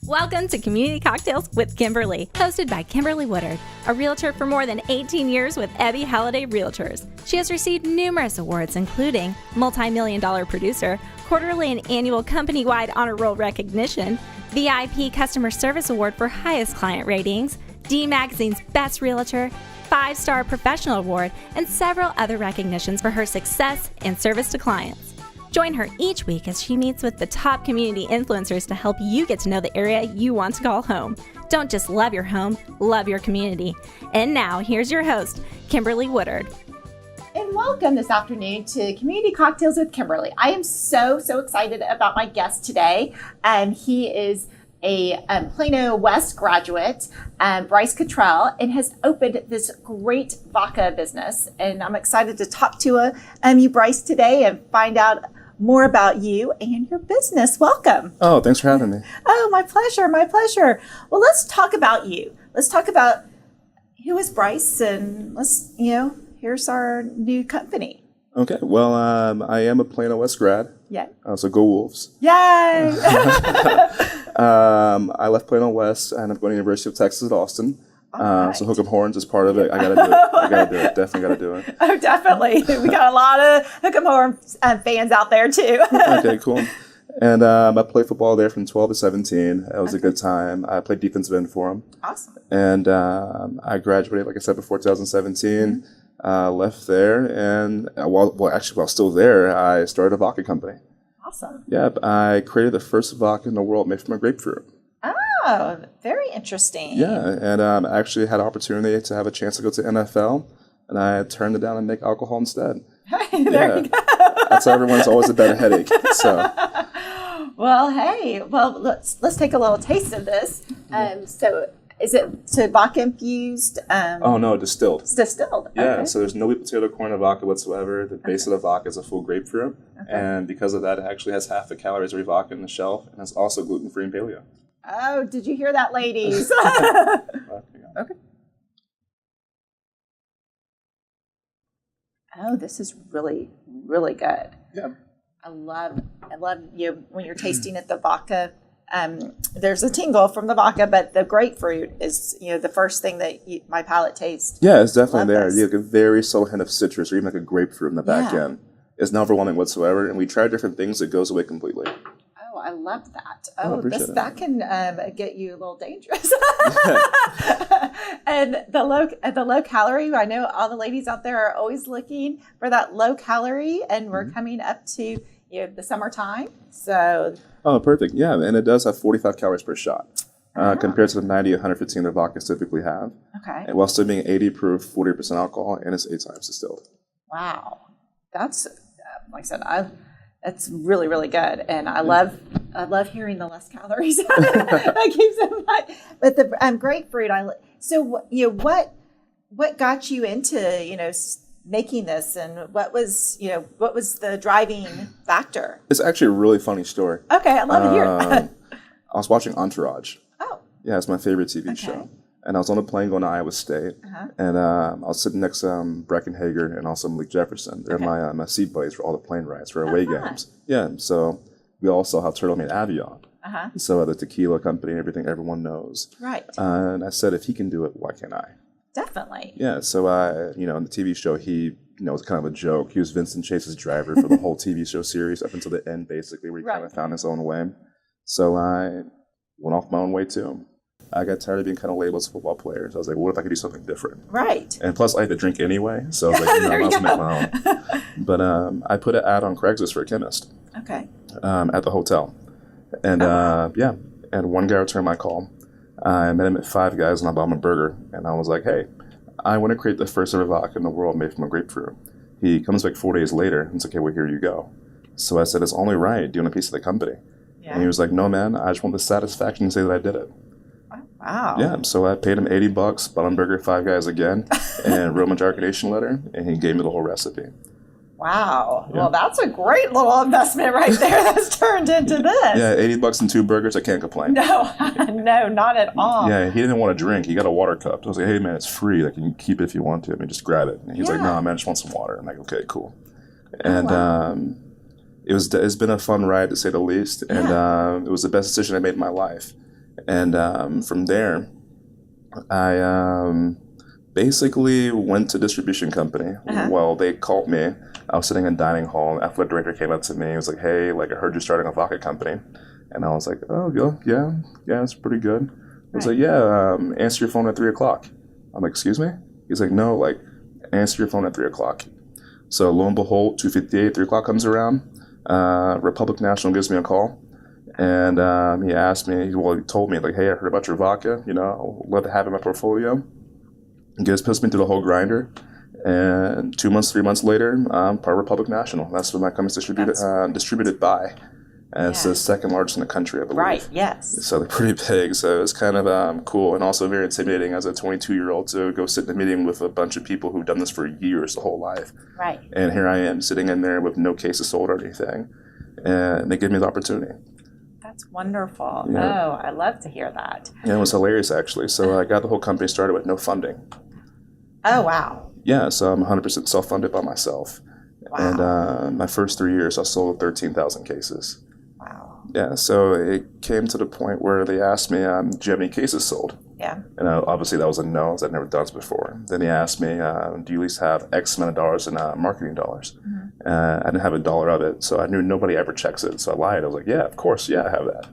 Welcome to Community Cocktails with Kimberly, hosted by Kimberly Woodard, a realtor for more than 18 years with Ebby Halliday Realtors. She has received numerous awards, including multi-million-dollar producer, quarterly and annual company-wide honor roll recognition, VIP Customer Service Award for highest client ratings, D Magazine's Best Realtor, 5-Star Professional Award, and several other recognitions for her success and service to clients. Join her each week as she meets with the top community influencers to help you get to know the area you want to call home. Don't just love your home, love your community. And now, here's your host, Kimberly Woodard. And welcome this afternoon to Community Cocktails with Kimberly. I am so excited about my guest today. He is a Plano West graduate, Bryce Cottrell, and has opened this great vodka business. And I'm excited to talk to you, Bryce, today and find out more about you and your business. Welcome. Oh, thanks for having me. Oh, my pleasure. Well, let's talk about you. Let's talk about who is Bryce, and here's our new company. Okay. Well, I am a Plano West grad. Yeah. So go Wolves. Yay! I left Plano West and I'm going to University of Texas at Austin. Right. So Hook 'em Horns is part of it. I got to do it. Definitely got to do it. Oh, definitely. We got a lot of Hook 'em Horns fans out there too. Okay, cool. And I played football there from 12 to 17. It was a good time. I played defensive end for them. Awesome. And I graduated, like I said, before 2017. Left there, and while still there, I started a vodka company. Awesome. Yep, I created the first vodka in the world made from a grapefruit. Oh, very interesting. Yeah, and I actually had an opportunity to have a chance to go to NFL, and I turned it down and make alcohol instead. There you go. That's how everyone's always a better headache. So. Well, let's take a little taste of this. Is it vodka infused? Oh no, distilled. It's distilled. Yeah, okay. So there's no wheat potato corn in vodka whatsoever. The base of the vodka is a full grapefruit, and because of that, it actually has half the calories of every vodka on the shelf, and it's also gluten-free and paleo. Oh, did you hear that, ladies? Okay. Oh, this is really good. Yeah. I love you when you're tasting it, the vodka. There's a tingle from the vodka, but the grapefruit is, the first thing that my palate tastes. Yeah, it's definitely there. This. You have a very subtle hint of citrus, or even like a grapefruit in the back end. It's not overwhelming whatsoever, and we tried different things. It goes away completely. Oh, I love that. That can get you a little dangerous. And the low calorie. I know all the ladies out there are always looking for that low calorie, and we're coming up to the summertime, so. Oh, perfect. Yeah, and it does have 45 calories per shot, compared to the 90 and 115 that vodkas typically have. Okay. And while still being 80 proof, 40% alcohol, and it's 8 times distilled. Wow, that's like I said, that's really good, and I love hearing the less calories. That keeps it fun. But the grapefruit, what got you into making this, and what was the driving factor? It's actually a really funny story. Okay, I love to hear it. I was watching Entourage. Oh. Yeah, it's my favorite TV show. And I was on a plane going to Iowa State, and I was sitting next to Breckenhager and also Malik Jefferson. They're my seat buddies for all the plane rides, for away games. Yeah, so we all saw how Turtle made Avion. So the tequila company and everything everyone knows. Right. And I said, if he can do it, why can't I? Definitely. Yeah, so in the TV show, he was kind of a joke. He was Vincent Chase's driver for the whole TV show series up until the end, basically, where he kind of found his own way. So I went off my own way too. I got tired of being kind of labeled as a football player. So I was like, what if I could do something different? Right. And plus, I had to drink anyway. So I was like, I might as well make my own. But I put an ad on Craigslist for a chemist. Okay. At the hotel. And and one guy returned my call. I met him at Five Guys and I bought him a burger. And I was like, hey, I want to create the first ever vodka in the world made from a grapefruit. He comes back 4 days later and it's like, okay, well, here you go. So I said, it's only right. Do you want a piece of the company? Yeah. And he was like, no, man, I just want the satisfaction to say that I did it. Wow. Yeah, so I paid him $80, bought him burger at Five Guys again, and wrote him a jargonation letter, and he gave me the whole recipe. Wow. Yeah. Well, that's a great little investment right there that's turned into this. Yeah, $80 and 2 burgers, I can't complain. No, not at all. Yeah, he didn't want a drink. He got a water cup. I was like, hey, man, it's free. Like, you can keep it if you want to. I mean, just grab it. And he's like, no, man, I just want some water. I'm like, okay, cool. And it's been a fun ride, to say the least, and it was the best decision I made in my life. And from there, I basically went to distribution company. Well, they called me. I was sitting in dining hall. The athletic director came up to me. He was like, "Hey, like I heard you're starting a vodka company," and I was like, "Oh, yeah, it's pretty good." I was like, "Yeah, answer your phone at 3:00." I'm like, "Excuse me?" He's like, "No, like answer your phone at 3:00." So lo and behold, 2:58, 3:00 comes around. Republic National gives me a call. And he asked me, he told me, like, "Hey, I heard about your vodka. You know, I'd love to have it in my portfolio." He just puts me through the whole grinder. And 2 months, 3 months later, part of Republic National. That's what my company's distributed by. And it's the second largest in the country, I believe. Right, yes. So they're pretty big. So it's kind of cool and also very intimidating as a 22-year-old to go sit in a meeting with a bunch of people who've done this for years, the whole life. Right. And here I am sitting in there with no cases sold or anything. And they give me the opportunity. That's wonderful. Yeah. Oh, I love to hear that. Yeah, it was hilarious, actually. So I got the whole company started with no funding. Oh, wow. Yeah, so I'm 100% self-funded by myself. Wow. And my first 3 years, I sold 13,000 cases. Wow. Yeah, so it came to the point where they asked me, "Do you have any cases sold?" Yeah. And obviously that was a no, as I'd never done this before. Then he asked me, "Do you at least have X amount of dollars in marketing dollars?" I didn't have a dollar of it, so I knew nobody ever checks it. So I lied. I was like, "Yeah, of course, yeah, I have that."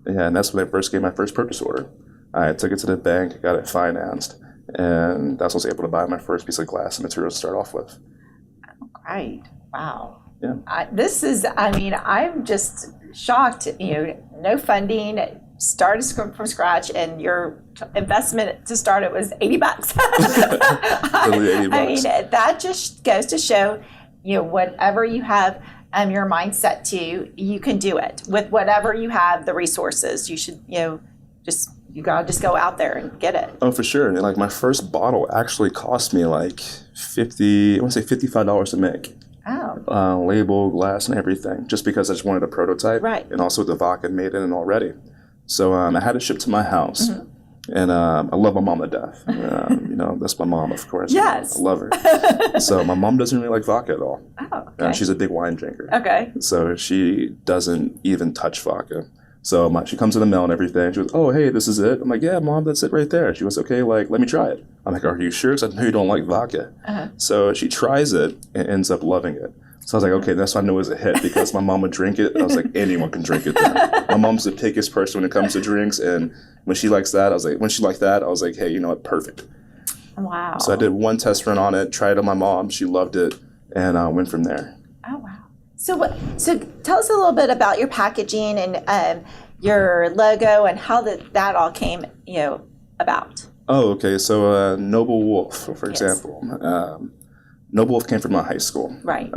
Yeah, and that's when I first gave my first purchase order. I took it to the bank, got it financed, and that's when I was able to buy my first piece of glass and materials to start off with. Right. Wow. Yeah. I'm just shocked. No funding, started from scratch, and your investment to start it was $80. Literally $80. I mean, that just goes to show, whatever you have your mindset to, you can do it with whatever you have, the resources. You should, you gotta just go out there and get it. Oh, for sure. And like my first bottle actually cost me like $55 to make. Oh. Label, glass, and everything, just because I just wanted a prototype. Right. And also the vodka made in it already. So I had it shipped to my house. And I love my mom to death. That's my mom, of course. Yes. I love her. So my mom doesn't really like vodka at all. Oh, okay. She's a big wine drinker. Okay. So she doesn't even touch vodka. So she comes in the mail and everything. She goes, "Oh, hey, this is it." I'm like, "Yeah, Mom, that's it right there." She goes, "Okay, like, let me try it." I'm like, "Are you sure?" Because I know you don't like vodka. So she tries it and ends up loving it. So I was like, okay, that's why I know it was a hit, because my mom would drink it. I was like, anyone can drink it then. My mom's the pickiest person when it comes to drinks. And when she likes that, I was like, hey, you know what? Perfect. Wow. So I did one test run on it, tried it on my mom. She loved it, and went from there. Oh, wow. So tell us a little bit about your packaging and your logo and how that all came, about. Oh, okay. So Noble Wolf, for example. Noble Wolf came from my high school. Right.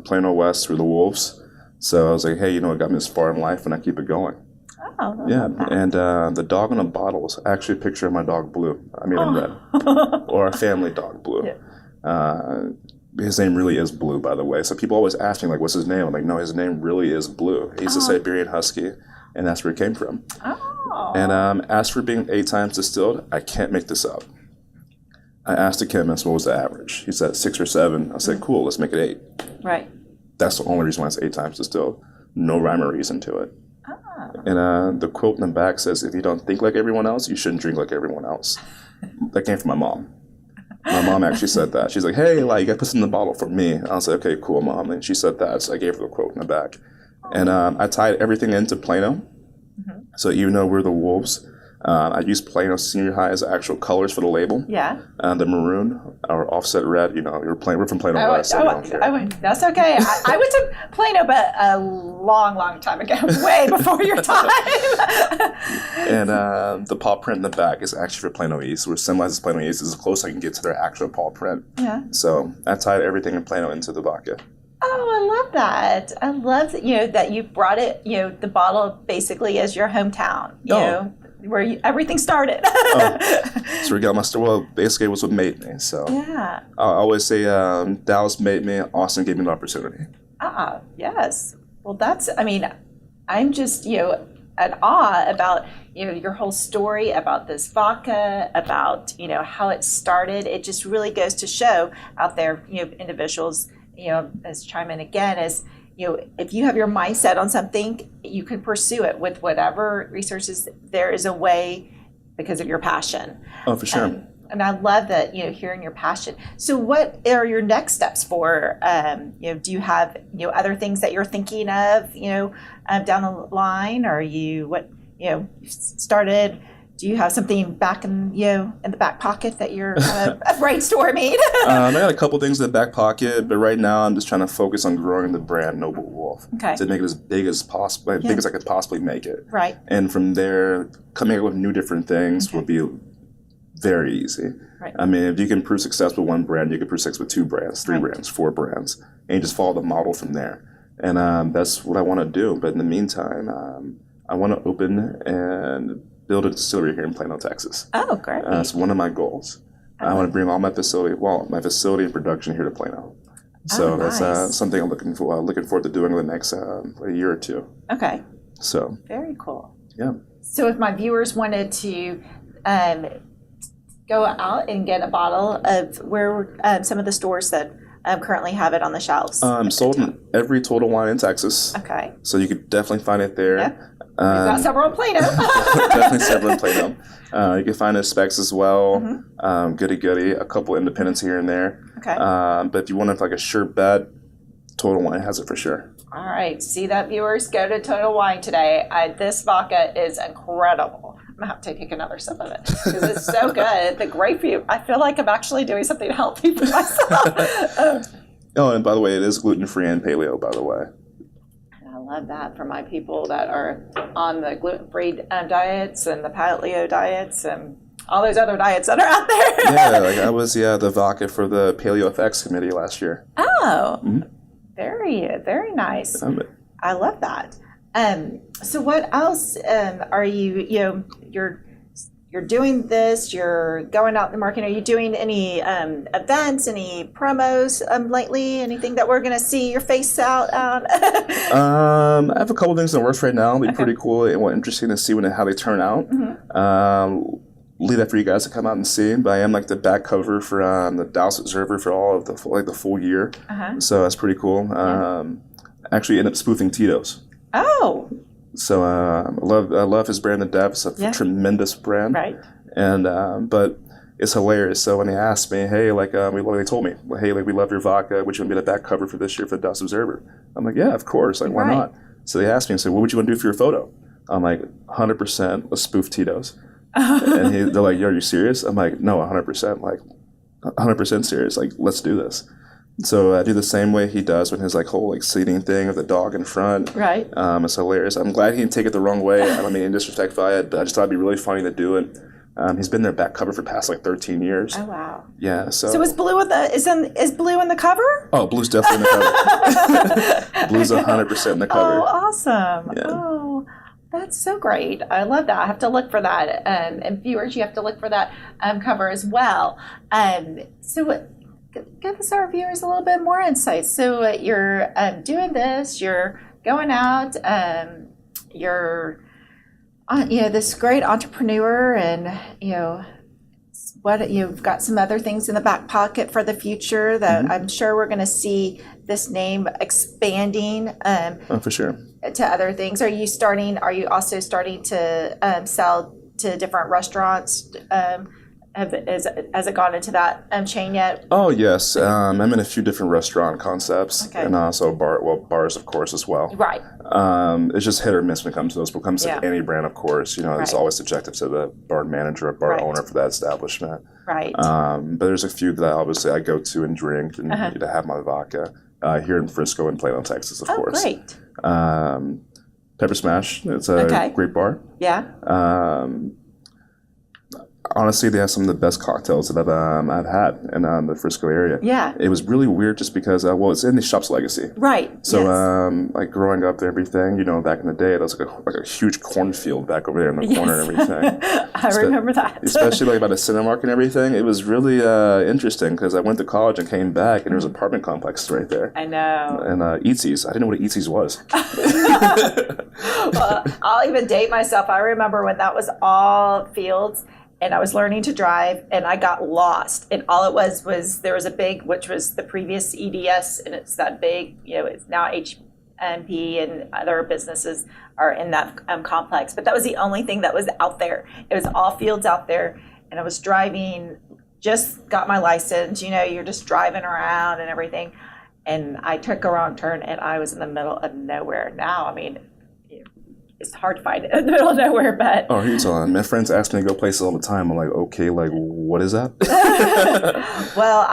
Plano West were the Wolves. So I was like, hey, you know what got me this far in life, and I keep it going. Oh. Yeah, and the dog on the bottle is actually a picture of my dog Blue. I mean, in red. Or our family dog Blue. Yeah. His name really is Blue, by the way. So people always ask me, like, what's his name? I'm like, no, his name really is Blue. He's a Siberian Husky, and that's where it came from. Oh. And as for being 8 times distilled, I can't make this up. I asked the chemist what was the average. He said 6 or 7. I said, cool, let's make it 8. Right. That's the only reason why it's 8 times distilled. No rhyme or reason to it. Ah. And the quote in the back says, if you don't think like everyone else, you shouldn't drink like everyone else. That came from my mom. My mom actually said that. She's like, hey, like, you got to put this in the bottle for me. I was like, okay, cool, Mom. And she said that, so I gave her the quote in the back. And I tied everything into Plano. So even though we're the Wolves, I used Plano Senior High as actual colors for the label. Yeah. The maroon, or offset red, we're from Plano West. So that's okay. I went to Plano, but a long, long time ago, way before your time. And the paw print in the back is actually for Plano East. We're symbolized as Plano East. It's as close as I can get to their actual paw print. Yeah. So I tied everything in Plano into the vodka. Oh, I love that. I love that, that you brought it, the bottle basically as your hometown, where everything started. So we got my story. Well, basically it was what made me. So yeah. I always say Dallas made me, Austin gave me the opportunity. Yes. Well, I'm just, at awe about, your whole story about this vodka, about, how it started. It just really goes to show out there, individuals, as chime in again, as, if you have your mindset on something, you can pursue it with whatever resources. There is a way because of your passion. Oh, for sure. And I love that, hearing your passion. So what are your next steps for, do you have, other things that you're thinking of, down the line? Or started, do you have something back in the back pocket that you're brainstorming? I got a couple things in the back pocket, but right now I'm just trying to focus on growing the brand Noble Wolf to make it as big as possible, as big as I could possibly make it. Right. And from there, coming up with new different things will be very easy. Right. I mean, if you can prove success with one brand, you can prove success with 2 brands, 3 brands, 4 brands, and you just follow the model from there. And that's what I want to do. But in the meantime, I want to open and build a distillery here in Plano, Texas. Oh, great. It's one of my goals. I want to bring all my facility and production here to Plano. So that's something I'm looking forward to doing in the next a year or 2. Okay. So very cool. Yeah. So if my viewers wanted to go out and get a bottle of where some of the stores that currently have it on the shelves. Sold in every Total Wine in Texas. Okay. So you could definitely find it there. Yep. We've got several in Plano. Definitely several in Plano. You can find it at Specs as well. Goody, a couple independents here and there. Okay. But if you want a sure bet, Total Wine has it for sure. All right. See that, viewers? Go to Total Wine today. This vodka is incredible. I'm going to have to take another sip of it because it's so good. The grapefruit, I feel like I'm actually doing something healthy for myself. Oh, and by the way, it is gluten-free and paleo, by the way. I love that for my people that are on the gluten-free diets and the paleo diets and all those other diets that are out there. Yeah, I was the vodka for the Paleo FX committee last year. Oh, very, very nice. I love that. So what else are you, you're doing this, you're going out in the market. Are you doing any events, any promos lately? Anything that we're going to see your face out on? I have a couple things in the works right now. It'll be pretty cool and interesting to see how they turn out. Leave that for you guys to come out and see. But I am the back cover for the Dallas Observer for all of the full year. So that's pretty cool. Actually ended up spoofing Tito's. Oh. So I love his brand to death. It's a tremendous brand. Right. And but it's hilarious. So when they asked me, hey, they told me, hey, we love your vodka. Would you want to be the back cover for this year for the Dallas Observer? I'm like, yeah, of course. Why not? So they asked me and said, what would you want to do for your photo? I'm like, 100%. Let's spoof Tito's. And they're like, yo, are you serious? I'm like, no, 100%. 100% serious. Let's do this. So I do the same way he does with his whole seating thing with the dog in front. Right. It's hilarious. I'm glad he didn't take it the wrong way. I don't mean any disrespect by it, but I just thought it'd be really funny to do it. He's been their back cover for the past 13 years. Oh wow. Yeah. So is blue is blue in the cover? Oh, blue's definitely in the cover. Blue's 100% in the cover. Oh, awesome. Yeah. Oh. That's so great. I love that. I have to look for that. And viewers, you have to look for that cover as well. So give us, our viewers, a little bit more insight. So you're doing this, you're going out, you're this great entrepreneur, and you've got some other things in the back pocket for the future that I'm sure we're going to see this name expanding. For sure. To other things. Are you also starting to sell to different restaurants? Has it gone into that chain yet? Oh yes, I'm in a few different restaurant concepts, and also bars of course as well. Right. It's just hit or miss when it comes to those. When it comes to any brand, of course, it's always subjective to the bar manager or bar owner for that establishment. Right. But there's a few that obviously I go to and drink and to have my vodka here in Frisco and Plano, Texas, of course. Great. Pepper Smash. It's a great bar. Yeah. Honestly, they have some of the best cocktails that I've had in the Frisco area. Yeah. It was really weird just because, it's in the shop's legacy. Right. So, growing up there, everything, back in the day, there was like a huge cornfield back over there in the corner and everything. I remember that. Especially by the Cinemark and everything. It was really interesting because I went to college and came back and there was an apartment complex right there. I know. And Eatsies. I didn't know what Eatsies was. Well, I'll even date myself. I remember when that was all fields. And I was learning to drive, and I got lost. And all it was there was a big, which was the previous EDS, and it's that big, it's now MP and other businesses are in that complex. But that was the only thing that was out there. It was all fields out there. And I was driving, just got my license. You're just driving around and everything. And I took a wrong turn and I was in the middle of nowhere. Now, it's hard to find it in the middle of nowhere, but... Oh, you're telling. My friends ask me to go places all the time. I'm like, okay, like, what is that? Well,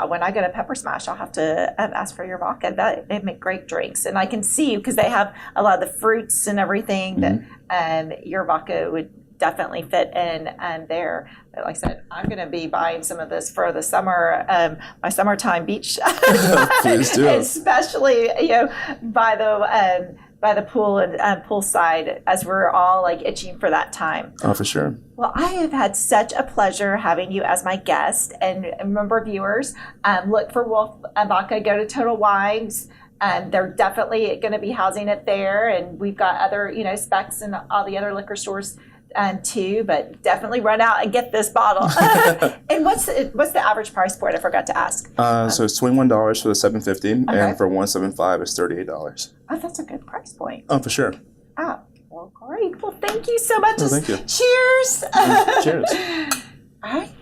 when I go to Pepper Smash, I'll have to ask for your vodka. They make great drinks. And I can see, because they have a lot of the fruits and everything, that your vodka would definitely fit in there. But like I said, I'm going to be buying some of this for the summer, my summertime beach. Please do. Especially, by the pool and poolside, as we're all like itching for that time. Oh, for sure. Well, I have had such a pleasure having you as my guest. And remember, viewers, look for Wolf Vodka. Go to Total Wines. They're definitely going to be housing it there. And we've got other, specs in all the other liquor stores too. But definitely run out and get this bottle. And what's the average price for it? I forgot to ask. So it's $21 for the 750, and for 175 it's $38. Oh, that's a good price point. Oh, for sure. Oh, well, great. Well, thank you so much. Oh, thank you. Cheers. Cheers. All right.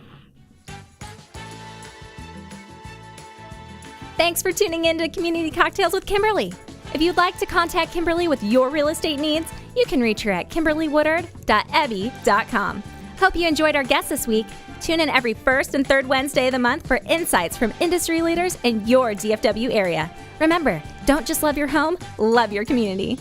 Thanks for tuning in to Community Cocktails with Kimberly. If you'd like to contact Kimberly with your real estate needs, you can reach her at kimberlywoodard.ebby.com. Hope you enjoyed our guest this week. Tune in every first and third Wednesday of the month for insights from industry leaders in your DFW area. Remember, don't just love your home, love your community.